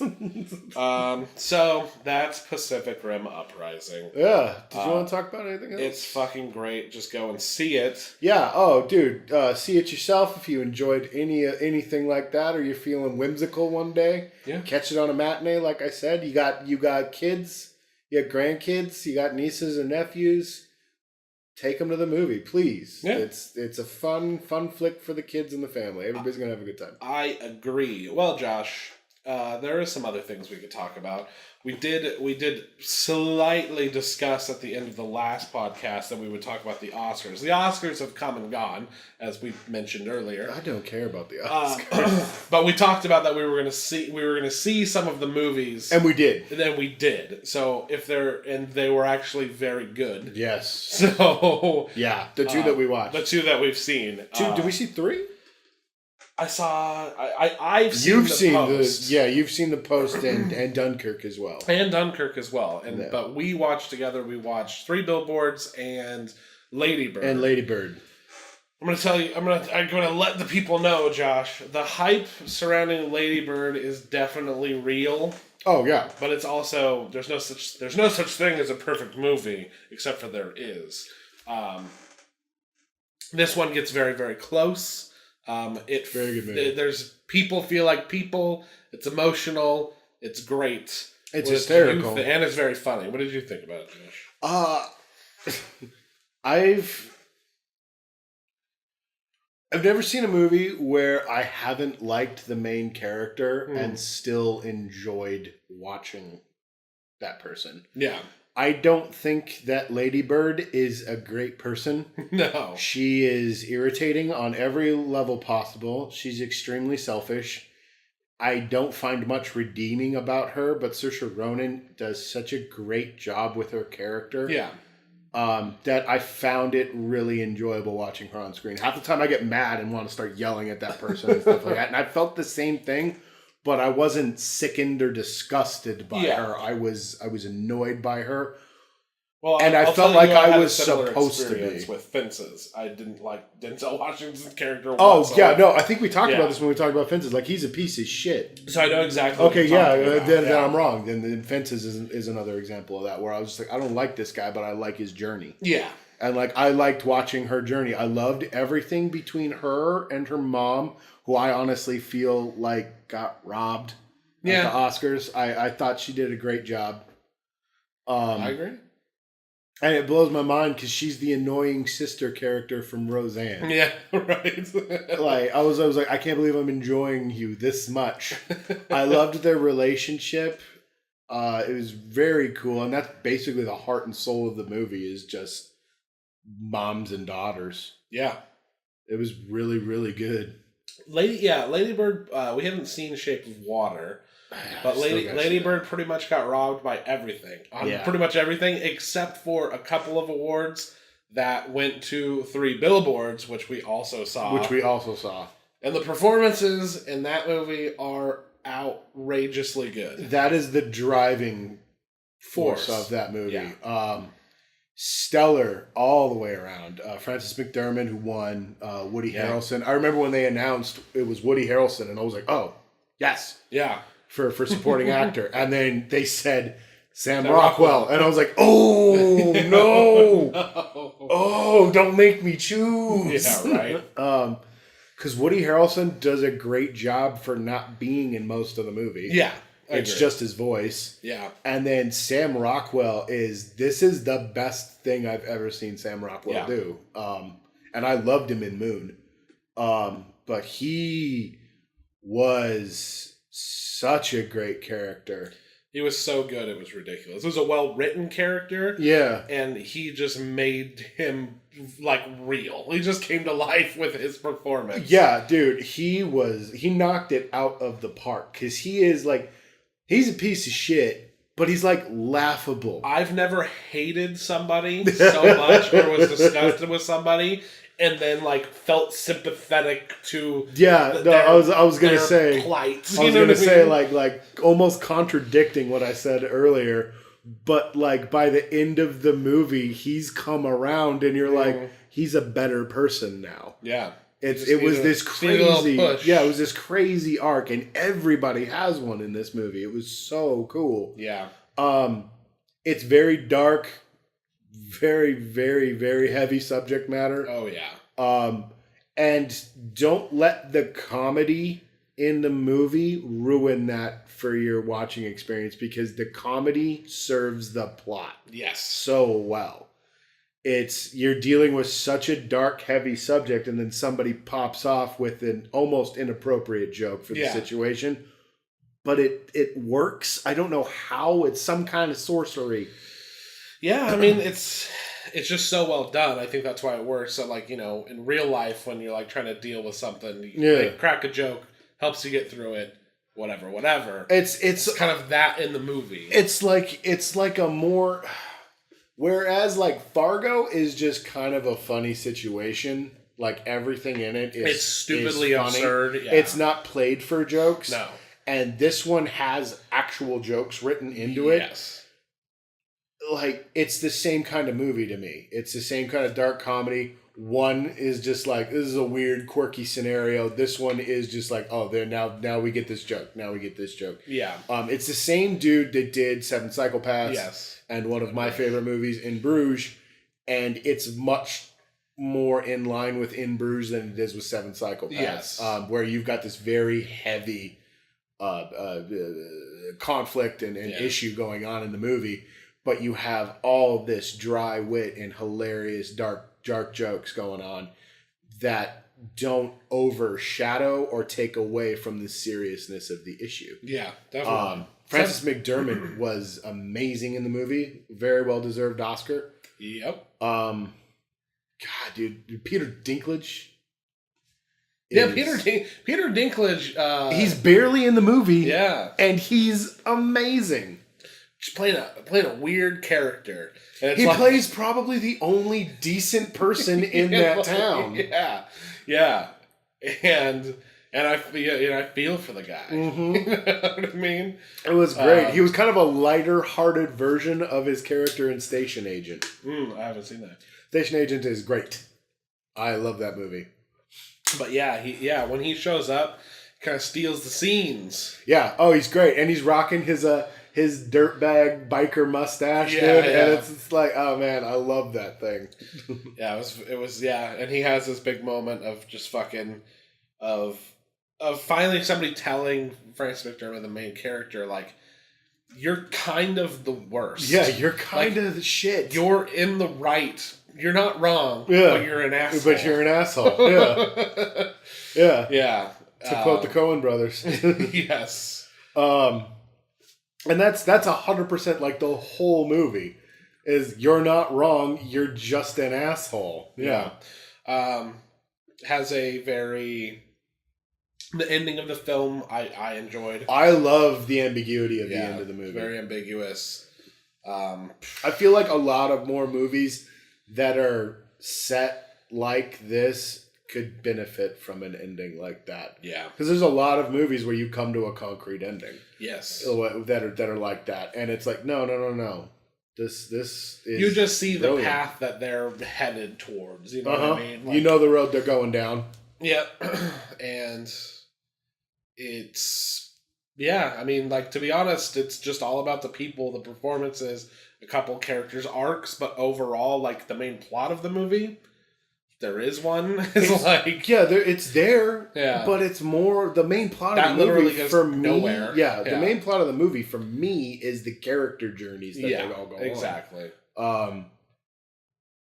So that's Pacific Rim Uprising. Yeah. Did you want to talk about anything else? It's fucking great. Just go and see it. Yeah. Oh, dude. See it yourself if you enjoyed anything like that, or you're feeling whimsical one day. Yeah. Catch it on a matinee, like I said. You got kids. You got grandkids. You got nieces and nephews. Take them to the movie, please. Yeah. It's a fun flick for the kids and the family. Everybody's going to have a good time. I agree. Well, Josh, there are some other things we could talk about. We did slightly discuss at the end of the last podcast that we would talk about the Oscars. The Oscars have come and gone, as we mentioned earlier. I don't care about the Oscars. But we talked about that we were going to see some of the movies, and we did. And then we did. So they were actually very good. Yes. So yeah, the two that we watched, the two that we've seen. Did we see 3? I've seen the Post. You've seen The Post and Dunkirk as well. But we watched together. We watched Three Billboards and Ladybird. I'm going to tell you. I'm going to let the people know, Josh. The hype surrounding Ladybird is definitely real. Oh yeah, but it's also there's no such thing as a perfect movie, except for there is. This one gets very, very close. Very good movie. There's people feel like people. It's emotional. It's great. It's hysterical, and it's very funny. What did you think about it, Josh? I've never seen a movie where I haven't liked the main character and still enjoyed watching that person. Yeah. I don't think that Ladybird is a great person. No. She is irritating on every level possible. She's extremely selfish. I don't find much redeeming about her, but Saoirse Ronan does such a great job with her character. Yeah. That I found it really enjoyable watching her on screen. Half the time I get mad and want to start yelling at that person and stuff like that. And I felt the same thing, but I wasn't sickened or disgusted by her. I was annoyed by her. Well, and I felt like I was supposed to be. With Fences, I didn't like Denzel Washington's character. Oh yeah, no, I think we talked about this when we talked about Fences. Like, he's a piece of shit. So I know exactly. Okay, then I'm wrong. Then Fences is another example of that, where I was just like, I don't like this guy, but I like his journey. Yeah, and like I liked watching her journey. I loved everything between her and her mom, who I honestly feel like got robbed at the Oscars. I thought she did a great job. I agree. And it blows my mind because she's the annoying sister character from Roseanne. Yeah, right. Like I was like, I can't believe I'm enjoying you this much. I loved their relationship. It was very cool, and that's basically the heart and soul of the movie, is just moms and daughters. Yeah, it was really, really good. Ladybird. We haven't seen Shape of Water. But Ladybird pretty much got robbed by everything. Pretty much everything, except for a couple of awards that went to Three Billboards, which we also saw. And the performances in that movie are outrageously good. That is the driving force of that movie. Yeah. Stellar all the way around. Frances McDormand, who won, Woody Harrelson. I remember when they announced it was Woody Harrelson, and I was like, oh, yes. Yeah. For supporting actor. And then they said Sam Rockwell. And I was like, oh, no. Oh, don't make me choose. Yeah, right. Because Woody Harrelson does a great job for not being in most of the movie. Yeah. It's just his voice. Yeah. And then Sam Rockwell this is the best thing I've ever seen Sam Rockwell do. And I loved him in Moon. But he was such a great character. He was so good, it was ridiculous. It was a well-written character. Yeah. And he just made him, like, real. He just came to life with his performance. Yeah, dude. He knocked it out of the park. Because he's a piece of shit, but he's, like, laughable. I've never hated somebody so much or was disgusted with somebody and then like felt sympathetic to I was gonna say plight. I was gonna say like almost contradicting what I said earlier, but like by the end of the movie, he's come around, and you're like, he's a better person now. Yeah. It was this crazy, it was this crazy arc, and everybody has one in this movie. It was so cool. Yeah. It's very dark, very, very, very heavy subject matter. Oh yeah. And don't let the comedy in the movie ruin that for your watching experience, because the comedy serves the plot. Yes. So well. You're dealing with such a dark, heavy subject, and then somebody pops off with an almost inappropriate joke for the situation. But it works. I don't know how. It's some kind of sorcery. Yeah, I mean, it's just so well done. I think that's why it works. So, like, in real life, when you're like trying to deal with something, like, crack a joke, helps you get through it. Whatever. It's kind of that in the movie. It's like a more. Whereas, like, Fargo is just kind of a funny situation. Like, everything in it is... It's stupidly absurd. Yeah. It's not played for jokes. No. And this one has actual jokes written into it. Yes. Like, it's the same kind of movie to me. It's the same kind of dark comedy. One is just like, this is a weird, quirky scenario. This one is just like, oh, there now we get this joke. Now we get this joke. Yeah. It's the same dude that did Seven Psychopaths. Yes. And one of my favorite movies, In Bruges, and it's much more in line with In Bruges than it is with Seven Psychopaths. Yes. Where you've got this very heavy conflict and issue going on in the movie, but you have all this dry wit and hilarious dark jokes going on that don't overshadow or take away from the seriousness of the issue. Yeah, definitely. Frances McDermott was amazing in the movie. Very well-deserved Oscar. Yep. God, dude. Peter Dinklage. Yeah, Peter Dinklage. He's barely in the movie. Yeah. And he's amazing. Just playing a weird character. And he plays probably the only decent person in that town. Yeah. And I feel for the guy. Mm-hmm. You know what I mean? It was great. He was kind of a lighter-hearted version of his character in Station Agent. I haven't seen that. Station Agent is great. I love that movie. But when he shows up, he kind of steals the scenes. Yeah. Oh, he's great, and he's rocking his dirtbag biker mustache, dude. And it's like, oh man, I love that thing. It was, and he has this big moment of just fucking of finally somebody telling Frances McDermott, the main character, like, you're kind of the worst. Yeah, you're kind of the shit. You're in the right. You're not wrong, but you're an asshole. But you're an asshole, yeah. Yeah. Yeah. To quote the Coen brothers. Yes. And that's 100% like the whole movie is you're not wrong, you're just an asshole. Yeah. Has a very... The ending of the film, I enjoyed. I love the ambiguity of the end of the movie. Very ambiguous. I feel like a lot of more movies that are set like this could benefit from an ending like that. Yeah. Because there's a lot of movies where you come to a concrete ending. Yes. That are like that. And it's like, no. This is... You just see the brilliant. path that they're headed towards. You know what I mean? Like, you know the road they're going down. Yeah. And it's... Yeah, I mean, like, to be honest, it's just all about the people, the performances, a couple characters' arcs, but overall, like, the main plot of the movie, there is one. It's like... Yeah, it's there, yeah, but it's more... The main plot that of the movie, goes for me... nowhere. Yeah, the main plot of the movie, for me, is the character journeys that they all go on. Exactly.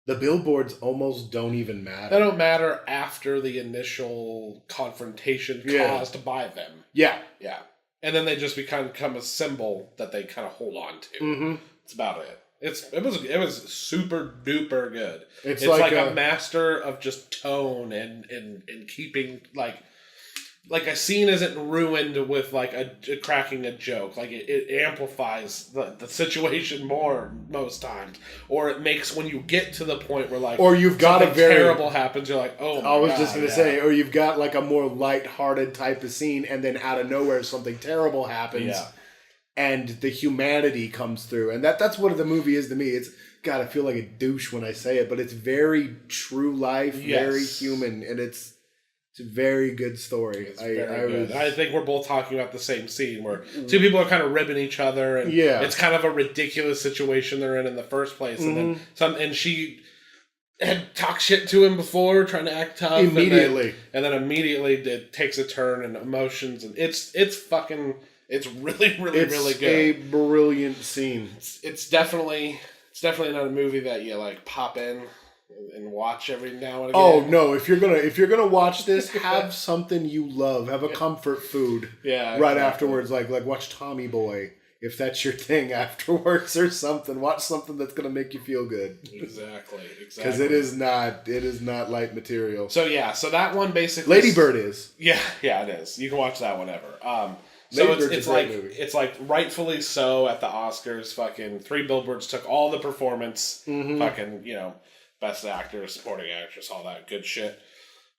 The billboards almost don't even matter. They don't matter after the initial confrontation caused by them. Yeah. Yeah. And then they just become a symbol that they kind of hold on to. Mm-hmm. That's about it. It was super duper good. It's like a master of just tone and keeping, like, like a scene isn't ruined with like a cracking a joke. Like it amplifies the situation more most times, or it makes when you get to the point where like or you've got a very terrible happens, you're like, oh my God. I was just gonna say, or you've got like a more lighthearted type of scene, and then out of nowhere something terrible happens, and the humanity comes through, and that's what the movie is to me. It's God, I feel like a douche when I say it, but it's very true life, very human, and it's a very good story. It's very good. I think we're both talking about the same scene where two people are kind of ribbing each other, and it's kind of a ridiculous situation they're in the first place, and then and she had talked shit to him before, trying to act tough, immediately, and then immediately it takes a turn in emotions, and it's really really good. A brilliant scene. It's definitely not a movie that you like pop in and watch every now and again. Oh no! If you're gonna watch this, have something you love. Have a comfort food. Right afterwards, like watch Tommy Boy if that's your thing afterwards or something. Watch something that's gonna make you feel good. Exactly. Because it is not light material. So that one basically. Ladybird is. Yeah, it is. You can watch that whenever. So it's like rightfully so at the Oscars. Fucking Three Billboards took all the performance. Fucking best actor, supporting actress, all that good shit.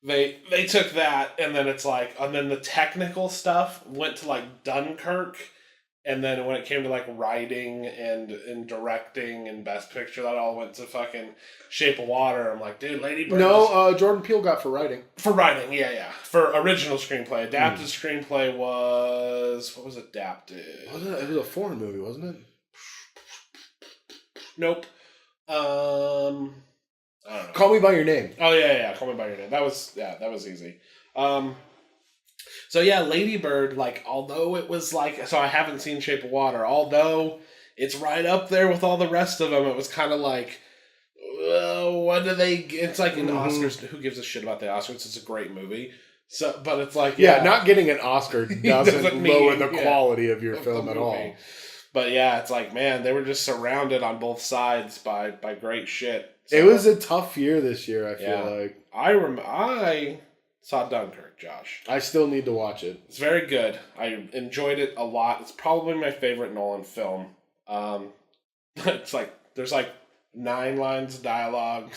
They took that, and then it's like, and then the technical stuff went to like Dunkirk, and then when it came to like writing and directing and best picture, that all went to fucking Shape of Water. I'm like, dude, Ladybird. No, Jordan Peele got for writing. For writing, yeah. For original screenplay, adapted screenplay was what was adapted? It was a foreign movie, wasn't it? Nope. I don't know. Call Me by Your Name. Oh yeah. Call Me by Your Name. That was easy. So yeah, Ladybird. Like, although it was like, so I haven't seen Shape of Water. Although it's right up there with all the rest of them, it was kind of like, what do they? It's like in the Oscars. Who gives a shit about the Oscars? It's a great movie. So, but it's like not getting an Oscar doesn't lower the quality of your film at all. But yeah, it's like, man, they were just surrounded on both sides by great shit. So, it was a tough year this year, I feel like. I saw Dunkirk, Josh. I still need to watch it. It's very good. I enjoyed it a lot. It's probably my favorite Nolan film. It's like, there's like 9 lines of dialogue.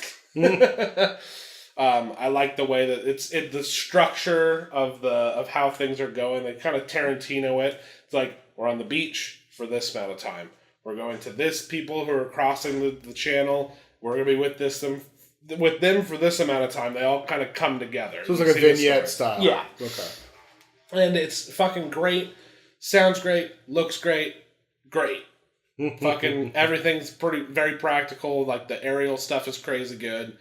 I like the way that the structure of how things are going. They kind of Tarantino it. It's like, we're on the beach for this amount of time. We're going to this people who are crossing the channel. We're going to be with them for this amount of time. They all kind of come together. So it's like a vignette style. Yeah. Okay. And it's fucking great. Sounds great. Looks great. Great. Fucking everything's very practical. Like the aerial stuff is crazy good.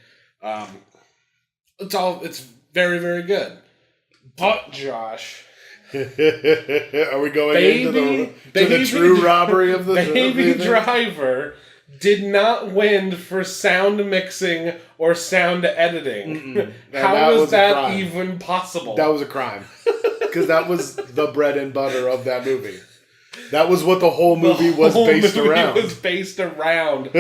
It's very, very good. But Josh, are we going into the true robbery of the Baby Driver did not win for sound mixing or sound editing. How is that even possible? That was a crime. Because that was the bread and butter of that movie. That was what the whole movie was based around. It was based around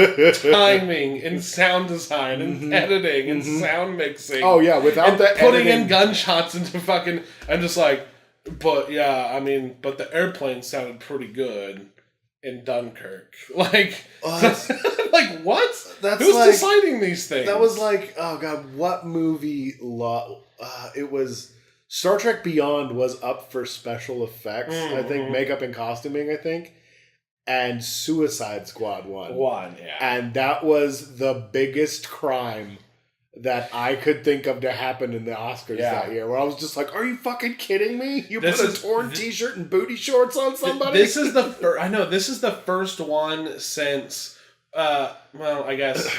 timing and sound design and editing and sound mixing. Oh yeah, without the putting editing. in gunshots into fucking. I'm just like, but yeah, I mean, but the airplane sounded pretty good in Dunkirk. Like, like what? Who's deciding these things? That was like, oh god, what movie? It was. Star Trek Beyond was up for special effects, I think, makeup and costuming, I think, and Suicide Squad won. Yeah. And that was the biggest crime that I could think of to happen in the Oscars that year, where I was just like, are you fucking kidding me? You put a torn t-shirt and booty shorts on somebody? This is the first, I know, this is the first one since, well, I guess...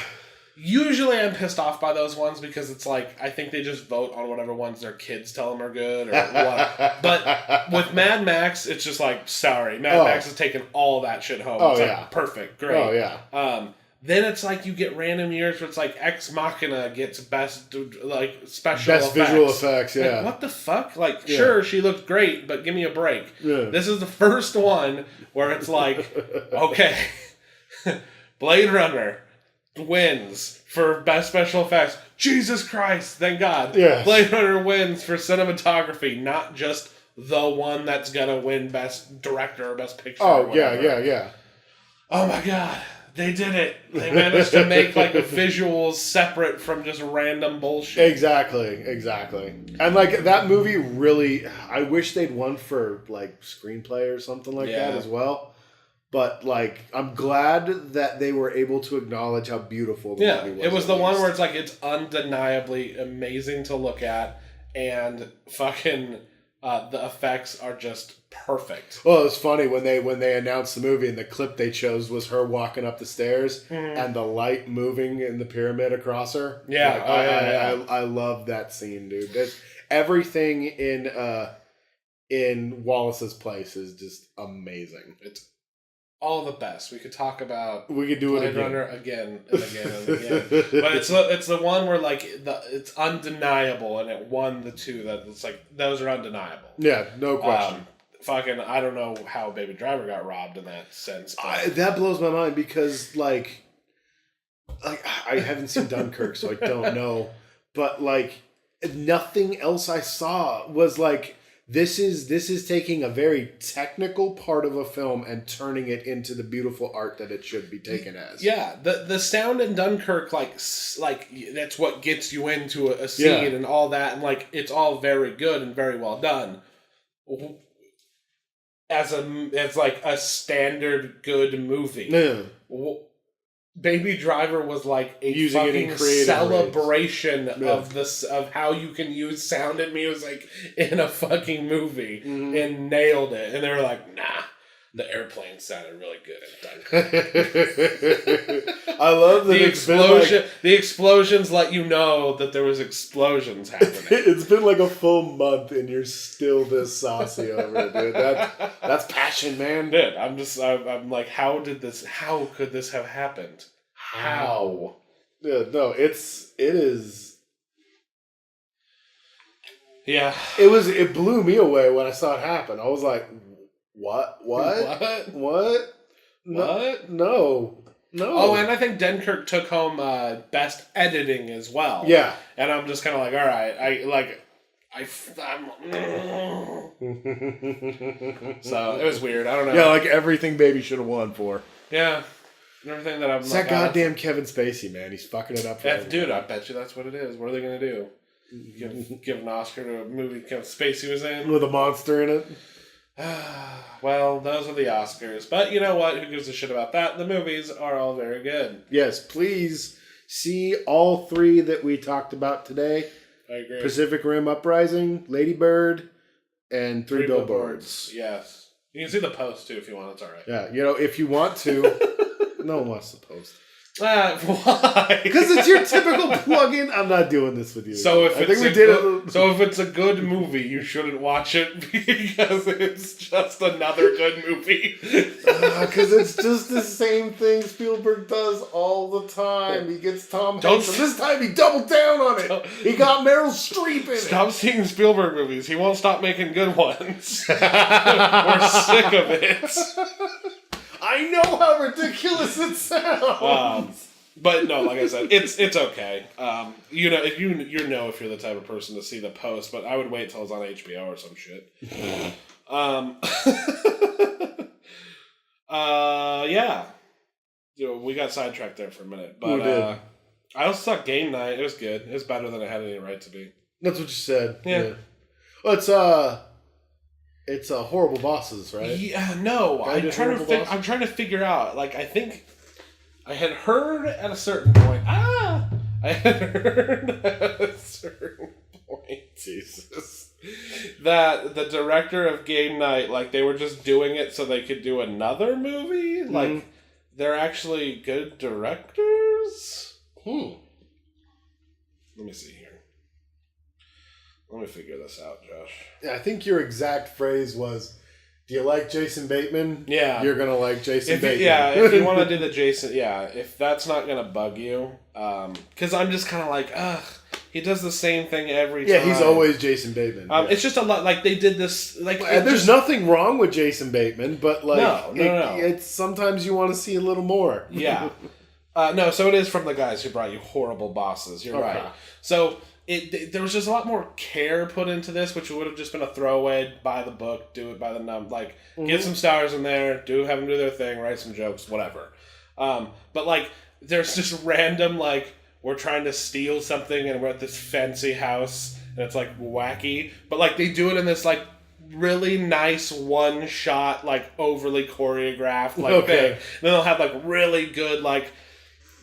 Usually I'm pissed off by those ones because it's like, I think they just vote on whatever ones their kids tell them are good or what. But with Mad Max, it's just like, sorry. Mad Max has taken all that shit home. It's like, perfect, great. Oh, yeah. Then it's like you get random years where it's like Ex Machina gets best, like, special effects. Best visual effects, yeah. Like, what the fuck? Like, sure, she looked great, but give me a break. Yeah. This is the first one where it's like, okay, Blade Runner. wins for best special effects. Jesus Christ, thank God. Yes. Blade Runner wins for cinematography, not just the one that's gonna win best director or best picture. Oh, yeah. Oh my God. They did it. They managed to make like visuals separate from just random bullshit. Exactly. And like that movie really, I wish they'd won for like screenplay or something like that as well. But like, I'm glad that they were able to acknowledge how beautiful the movie was. It was the one where it's like it's undeniably amazing to look at, and fucking the effects are just perfect. Well, it's funny when they announced the movie and the clip they chose was her walking up the stairs and the light moving in the pyramid across her. Yeah, like, I love that scene, dude. Everything in Wallace's Place is just amazing. It's all the best. We could talk about. We could do Blade it again. Runner again and again and again. But it's the one where like it's undeniable, and it won the two that it's like those are undeniable. Yeah, no question. Fucking, I don't know how Baby Driver got robbed in that sense. That blows my mind because like I haven't seen Dunkirk, so I don't know. But like nothing else I saw was like. This is taking a very technical part of a film and turning it into the beautiful art that it should be taken as. Yeah, the sound in Dunkirk, like that's what gets you into a scene and all that, and like it's all very good and very well done. As like a standard good movie. Yeah. Baby Driver was like a using fucking celebration of this of how you can use sound and music in a fucking movie and nailed it. And they were like, nah, the airplane sounded really good in Dunkirk. I love that the explosions let you know that there was explosions happening. It's been like a full month and you're still this saucy over it, dude. That's passion, man. Dude, I'm like, how could this have happened? How? Yeah, no, it is. Yeah. It blew me away when I saw it happen. I was like, what? No. Oh, and I think Dunkirk took home best editing as well. Yeah. And I'm just kind of like, all right, so it was weird. I don't know. Yeah, like everything Baby should have won for. Yeah. Everything that I'm it's like, that goddamn Kevin Spacey, man. He's fucking it up. Dude, I bet you that's what it is. What are they going to do? Give an Oscar to a movie Kevin Spacey was in? With a monster in it? Well, those are the Oscars. But you know what? Who gives a shit about that? The movies are all very good. Yes, please see all three that we talked about today. I agree. Pacific Rim Uprising, Ladybird, and Three Billboards. Yes. You can see the post, too, if you want. It's all right. Yeah, if you want to. No one wants to post. Why? Because it's your typical plug-in. I'm not doing this with you. So if it's a good movie, you shouldn't watch it because it's just another good movie. Because it's just the same thing Spielberg does all the time. He gets Tom Hanks, and this time he doubled down on it. He got Meryl Streep in it. Stop seeing Spielberg movies. He won't stop making good ones. We're sick of it. I know how ridiculous it sounds. But no, like I said, it's okay. You know, if you know if you're the type of person to see the post, but I would wait till it's on HBO or some shit. Yeah. We got sidetracked there for a minute, but I also saw Game Night. It was good. It was better than it had any right to be. That's what you said. Yeah. Well, it's Horrible Bosses, right? Yeah, no. I'm trying to figure out. Like, I think I had heard at a certain point. Jesus. That the director of Game Night, like, they were just doing it so they could do another movie? Mm-hmm. Like, they're actually good directors? Let me see here. Let me figure this out, Josh. Yeah, I think your exact phrase was, do you like Jason Bateman? Yeah. You're going to like Jason Bateman. Yeah, if you want to do the Jason... Yeah, if that's not going to bug you. Because I'm just kind of like, ugh, he does the same thing every time. Yeah, he's always Jason Bateman. It's just a lot... Like, they did this... Like, there's nothing wrong with Jason Bateman, but, like... No. It's sometimes you want to see a little more. Yeah. No, so it is from the guys who brought you Horrible Bosses. You're right. So there was just a lot more care put into this, which would have just been a throwaway. Buy the book, do it by the like get some stars in there, have them do their thing, write some jokes, whatever. But like, there's just random like we're trying to steal something and we're at this fancy house and it's like wacky, but like they do it in this like really nice one shot, like overly choreographed like thing. And then they'll have like really good like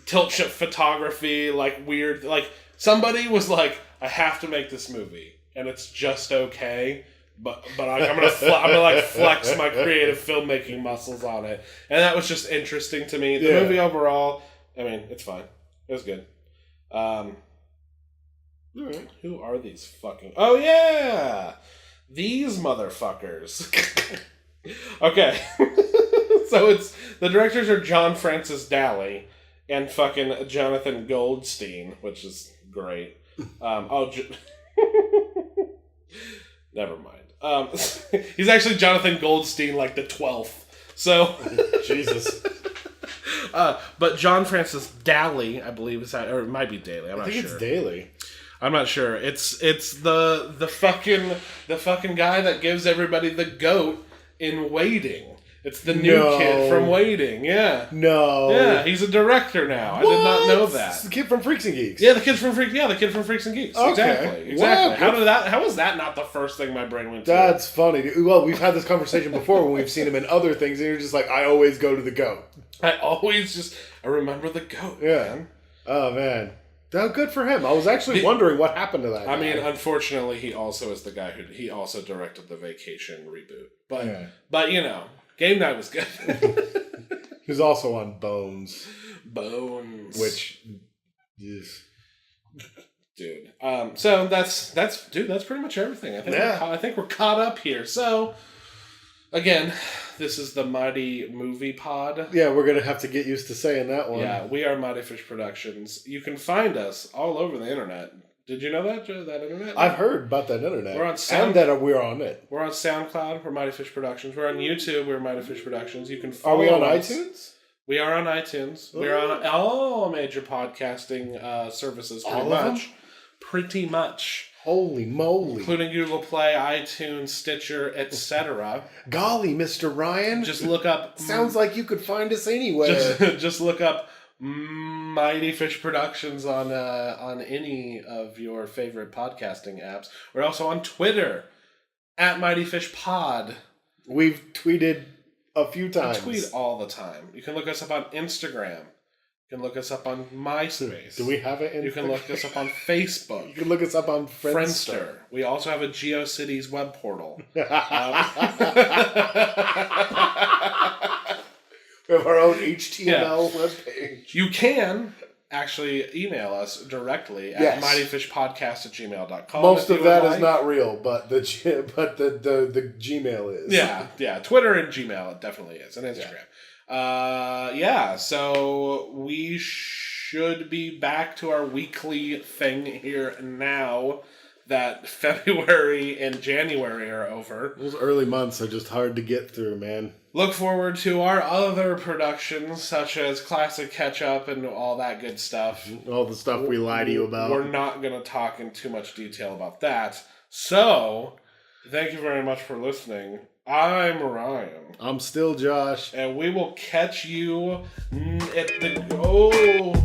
tilt shift photography, like weird, like somebody was like, I have to make this movie and it's just okay, but I'm gonna like flex my creative filmmaking muscles on it, and that was just interesting to me. The movie overall, I mean, it's fine. It was good. Who are these fucking? Oh yeah, these motherfuckers. Okay, so it's the directors are John Francis Daly and fucking Jonathan Goldstein, which is great. Never mind. He's actually Jonathan Goldstein, like the 12th. So Jesus. But John Francis Daly, I believe is that, or it might be Daly. I'm not sure. I think it's Daly. I'm not sure. It's the fucking guy that gives everybody the goat in Waiting. It's the new kid from Waiting, yeah. No. Yeah, he's a director now. What? I did not know that. It's the kid from Freaks and Geeks. Yeah, the kid from Freaks and Geeks. Okay. Exactly. Wow, how was that not the first thing my brain went to? That's funny. Well, we've had this conversation before when we've seen him in other things, and you're just like, I always go to the goat. I remember the goat, man. Oh, man. How good for him. I was actually wondering what happened to that guy. I mean, unfortunately, he also is the guy he also directed the Vacation reboot. But you know, Game Night was good. He was also on Bones. Which is... Dude. So that's pretty much everything. I think we're caught up here. So, again, this is the Mighty Movie Pod. Yeah, we're going to have to get used to saying that one. Yeah, we are Mighty Fish Productions. You can find us all over the internet. Did you know that internet? I've heard about that internet. We're on we're on it. We're on SoundCloud. We're Mighty Fish Productions. We're on YouTube. We're Mighty Fish Productions. You can follow us. Are we on us. iTunes? We are on iTunes. Ooh. We're on all major podcasting services. Pretty much. Holy moly. Including Google Play, iTunes, Stitcher, etc. Golly, Mr. Ryan. Just look up... Sounds like you could find us anywhere. Just look up Mighty Fish Productions on any of your favorite podcasting apps. We're also on Twitter, at Mighty Fish Pod. We've tweeted a few times. We tweet all the time. You can look us up on Instagram. You can look us up on MySpace. Do we have it? You can look us up on Facebook. You can look us up on Friendster. We also have a GeoCities web portal. We have our own HTML webpage. You can actually email us directly at mightyfishpodcast@gmail.com. Most of that is not real, but the Gmail is. Yeah. Twitter and Gmail it definitely is, and Instagram. So we should be back to our weekly thing here now that February and January are over. Those early months are just hard to get through, man. Look forward to our other productions, such as Classic Catch Up and all that good stuff. All the stuff we lie to you about. We're not going to talk in too much detail about that. So, thank you very much for listening. I'm Ryan. I'm still Josh. And we will catch you at the...